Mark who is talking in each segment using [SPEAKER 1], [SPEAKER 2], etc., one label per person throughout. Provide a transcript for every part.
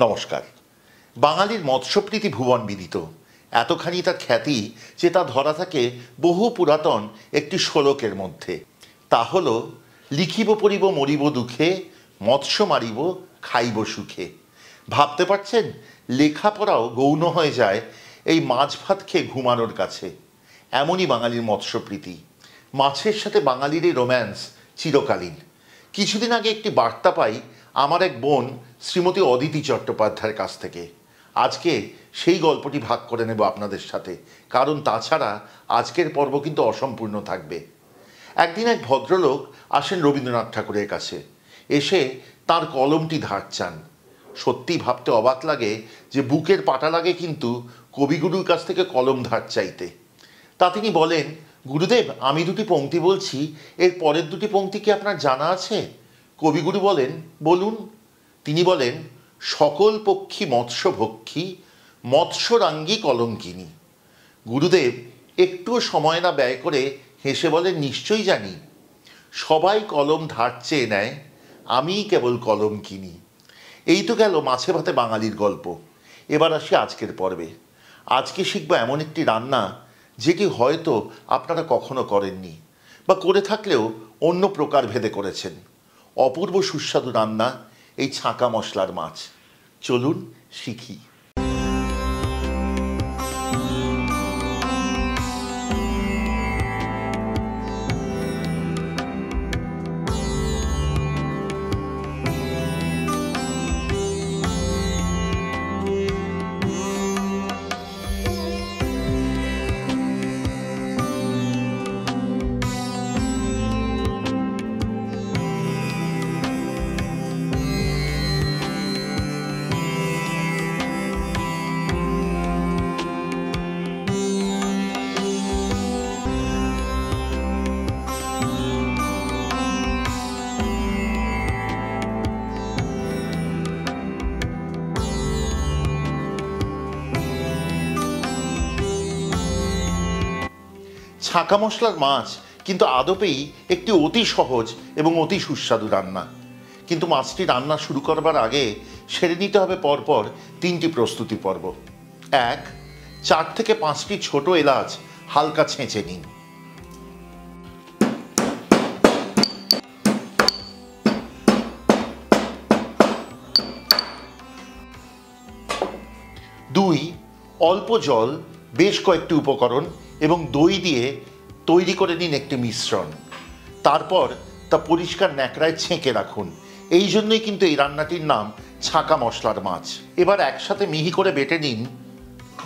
[SPEAKER 1] নমস্কার। বাঙালির মৎস্যপ্রীতি ভুবন বিদিত। এতখানি তার খ্যাতি যে তা ধরা থাকে বহু পুরাতন একটি শ্লোকের মধ্যে। তা হল, লিখিব পড়িব মরিব দুঃখে, মৎস্য মারিব খাইব সুখে। ভাবতে পারছেন, লেখাপড়াও গৌণ হয়ে যায় এই মাছ ভাত খেয়ে ঘুমানোর কাছে। এমনই বাঙালির মৎস্যপ্রীতি। মাছের সাথে বাঙালির এই রোম্যান্স চিরকালীন। কিছুদিন আগে একটি বার্তা পাই আমার এক বোন শ্রীমতী অদিতি চট্টোপাধ্যায়ের কাছ থেকে। আজকে সেই গল্পটি ভাগ করে নেব আপনাদের সাথে, কারণ তাছাড়া আজকের পর্ব কিন্তু অসম্পূর্ণ থাকবে। একদিন এক ভদ্রলোক আসেন রবীন্দ্রনাথ ঠাকুরের কাছে, এসে তার কলমটি ধার চান। সত্যি ভাবতে অবাক লাগে যে বুকের পাটা লাগে কিন্তু কবিগুরুর কাছ থেকে কলম ধার চাইতে। তা তিনি বলেন, গুরুদেব, আমি দুটি পংক্তি বলছি, এর পরের দুটি পংক্তি কি আপনার জানা আছে? কবিগুরু বলেন, বলুন। তিনি বলেন, সকল পক্ষী মৎস্যভক্ষী, মৎস্যরাঙ্গী কলঙ্কিনী। গুরুদেব একটুও সময় না ব্যয় করে হেসে বলেন, নিশ্চয়ই জানি। সবাই কলম ধার চেয়ে নেয়, আমিই কেবল কলম কিনি। এই তো গেল মাছে ভাতে বাঙালির গল্প। এবার আসি আজকের পর্বে। আজকে শিখব এমন একটি রান্না যেটি হয়তো আপনারা কখনো করেননি, বা করে থাকলেও অন্য প্রকার ভেদে করেছেন। অপূর্ব সুস্বাদু রান্না এই ছাঁকা মশলার মাছ। চলুন শিখি। ছাঁকা মশলার মাছ কিন্তু আদপেই একটি অতি সহজ এবং অতি সুস্বাদু রান্না। কিন্তু মাছটি রান্না শুরু করবার আগে সেরে নিতে হবে পরপর তিনটি প্রস্তুতি পর্ব। 1. 4 থেকে 5টি ছোট এলাচ হালকা ছেঁচে নিন। 2. অল্প জল, বেশ কয়েকটি উপকরণ এবং দই দিয়ে তৈরি করে নিন একটি মিশ্রণ। তারপর তা পরিষ্কার ন্যাকড়ায় ছেঁকে রাখুন। এই জন্যই কিন্তু এই রান্নাটির নাম ছাঁকা মশলার মাছ। এবার একসাথে মিহি করে বেটে নিন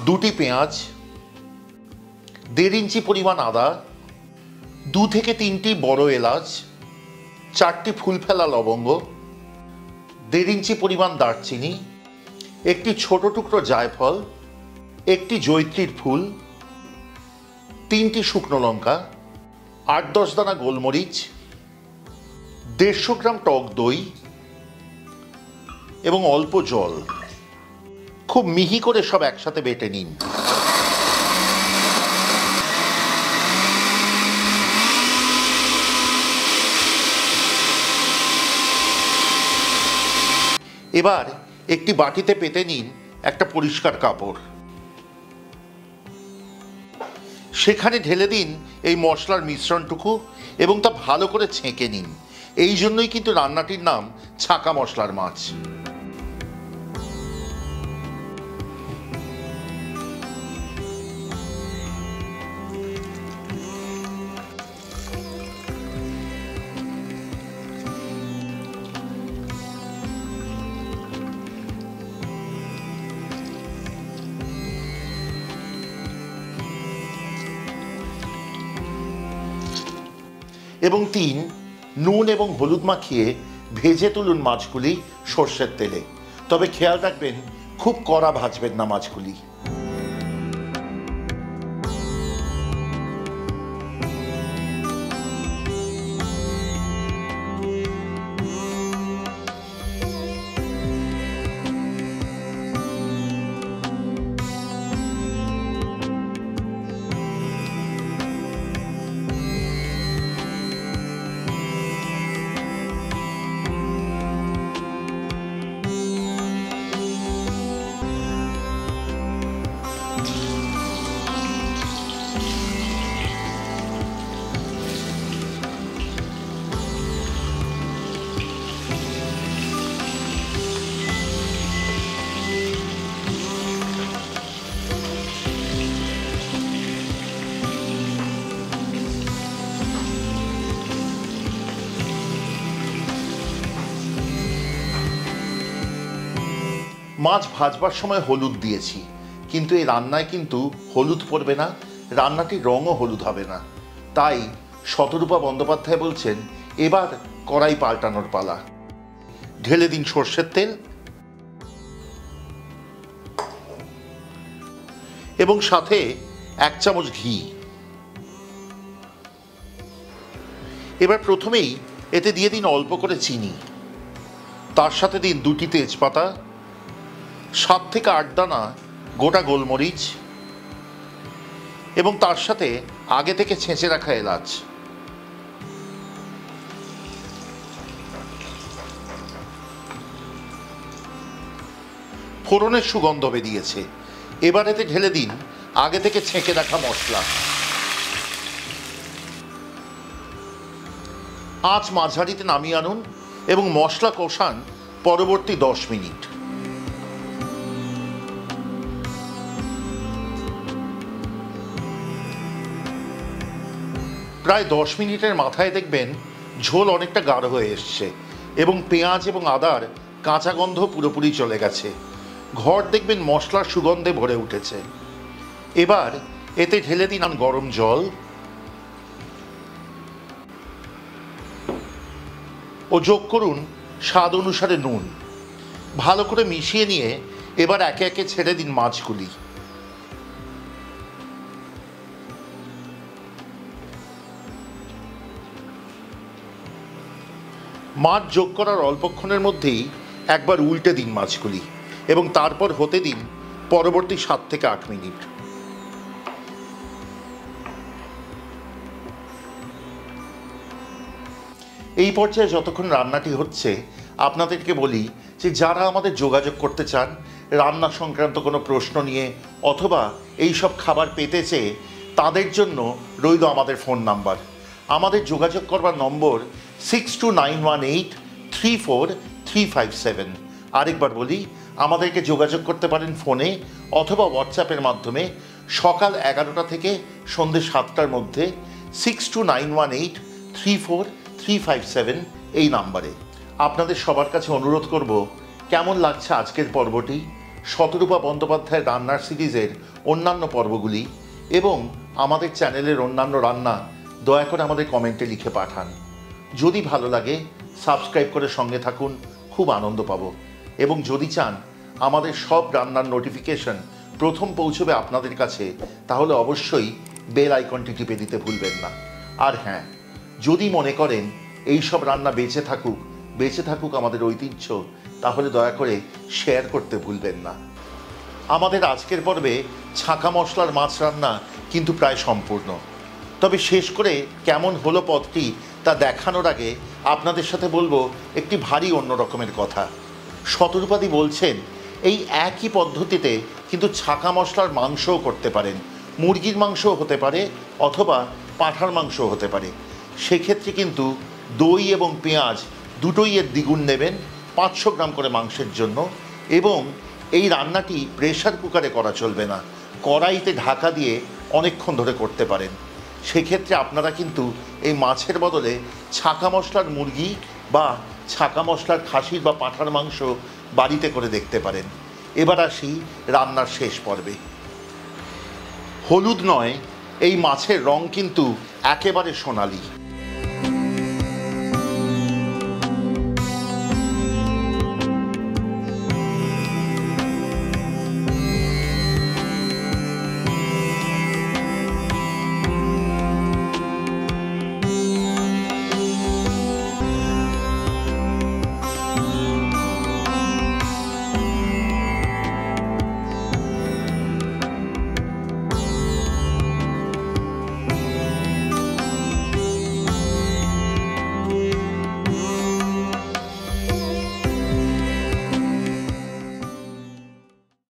[SPEAKER 1] 2টি পেঁয়াজ, 1.5 ইঞ্চি পরিমাণ আদা, 2 থেকে 3টি বড় এলাচ, 4টি ফুল ফেলা লবঙ্গ, 1.5 ইঞ্চি পরিমাণ দারচিনি, একটি ছোট টুকরো জায়ফল, একটি জয়িত্রীর ফুল, 3টি শুকনো লঙ্কা, 8-10 দানা গোলমরিচ, 150 গ্রাম টক দই এবং অল্প জল। খুব মিহি করে সব একসাথে বেটে নিন। এবার একটি বাটিতে পেতে নিন একটা পরিষ্কার কাপড়। সেখানে ঢেলে দিন এই মশলার মিশ্রণটুকু এবং তা ভালো করে ছেঁকে নিন। এই জন্যই কিন্তু রান্নাটির নাম ছাঁকা মশলার মাছ। এবং 3. নুন এবং হলুদ মাখিয়ে ভেজে তুলুন মাছগুলি সর্ষের তেলে। তবে খেয়াল রাখবেন, খুব কড়া ভাজবেন না মাছগুলি। মাছ ভাজবার সময় হলুদ দিয়েছি, কিন্তু এই রান্নায় কিন্তু হলুদ পড়বে না, রান্নাটির রঙও হলুদ হবে না। তাই শতরূপা বন্দ্যোপাধ্যায় বলছেন এবার কড়াই পাল্টানোর পালা। ঢেলে দিন সর্ষের তেল এবং সাথে 1 চামচ ঘি। এবার প্রথমেই এতে দিয়ে দিন অল্প করে চিনি, তার সাথে দিন 2টি তেজপাতা, 7 থেকে 8 দানা গোটা গোলমরিচ এবং তার সাথে আগে থেকে ছেঁচে রাখা এলাচ। ফোড়নের সুগন্ধ বেরিয়েছে, এবার এতে ঢেলে দিন আগে থেকে ছেঁকে রাখা মশলা। আঁচ মাঝারিতে নামিয়ে আনুন এবং মশলা কষান পরবর্তী 10 মিনিট। প্রায় 10 মিনিটের মাথায় দেখবেন ঝোল অনেকটা গাঢ় হয়ে এসছে এবং পেঁয়াজ এবং আদার কাঁচা গন্ধ পুরোপুরি চলে গেছে। ঘর দেখবেন মশলার সুগন্ধে ভরে উঠেছে। এবার এতে ঢেলে দিন গরম জল ও যোগ করুন স্বাদ অনুসারে নুন। ভালো করে মিশিয়ে নিয়ে এবার একে একে ছেড়ে দিন মাছগুলি। মাছ যোগ করার অল্পক্ষণের মধ্যেই একবার উল্টে দিন মাছগুলি এবং তারপর হতে দিন পরবর্তী 7 থেকে 8 মিনিট। এই পর্যায়ে যতক্ষণ রান্নাটি হচ্ছে আপনাদেরকে বলি যে যারা আমাদের যোগাযোগ করতে চান রান্না সংক্রান্ত কোনো প্রশ্ন নিয়ে অথবা এই সব খাবার পেতে চেয়ে, তাদের জন্য রইল আমাদের ফোন নাম্বার। আমাদের যোগাযোগ করবার নম্বর 6291834357। আরেকবার বলি, আমাদেরকে যোগাযোগ করতে পারেন ফোনে অথবা হোয়াটসঅ্যাপের মাধ্যমে সকাল 11টা থেকে সন্ধ্যে 7টার মধ্যে 6291834357 এই নাম্বারে। আপনাদের সবার কাছে অনুরোধ করব, কেমন লাগছে আজকের পর্বটি, শতরূপা বন্দ্যোপাধ্যায়ের রান্নার সিরিজের অন্যান্য পর্বগুলি এবং আমাদের চ্যানেলের অন্যান্য রান্না দয়া করে আমাদের কমেন্টে লিখে পাঠান। যদি ভালো লাগে সাবস্ক্রাইব করে সঙ্গে থাকুন, খুব আনন্দ পাব। এবং যদি চান আমাদের সব রান্নার নোটিফিকেশন প্রথম পৌঁছবে আপনাদের কাছে, তাহলে অবশ্যই বেল আইকনটি টিপে দিতে ভুলবেন না। আর হ্যাঁ, যদি মনে করেন এই সব রান্না বেঁচে থাকুক আমাদের ঐতিহ্য, তাহলে দয়া করে শেয়ার করতে ভুলবেন না। আমাদের আজকের পর্বে ছাঁকা মশলার মাছ রান্না কিন্তু প্রায় সম্পূর্ণ। তবে শেষ করে কেমন হলো পদটি তা দেখানোর আগে আপনাদের সাথে বলবো একটি ভারী অন্য রকমের কথা। শতরূপাদি বলছেন এই একই পদ্ধতিতে কিন্তু ছাঁকা মশলার মাংসও করতে পারেন, মুরগির মাংসও হতে পারে অথবা পাঁঠার মাংসও হতে পারে। সেক্ষেত্রে কিন্তু দই এবং পেঁয়াজ দুটোই এর দ্বিগুণ নেবেন 500 গ্রাম করে মাংসের জন্য। এবং এই রান্নাটি প্রেসার কুকারে করা চলবে না, কড়াইতে ঢাকা দিয়ে অনেকক্ষণ ধরে করতে পারেন। সেক্ষেত্রে আপনারা কিন্তু এই মাছের বদলে ছাঁকা মশলার মুরগি বা ছাঁকা মশলার খাসির বা পাঁঠার মাংস বাড়িতে করে দেখতে পারেন। এবার আসি রান্নার শেষ পর্বে। হলুদ নয়, এই মাছের রং কিন্তু একেবারে সোনালি।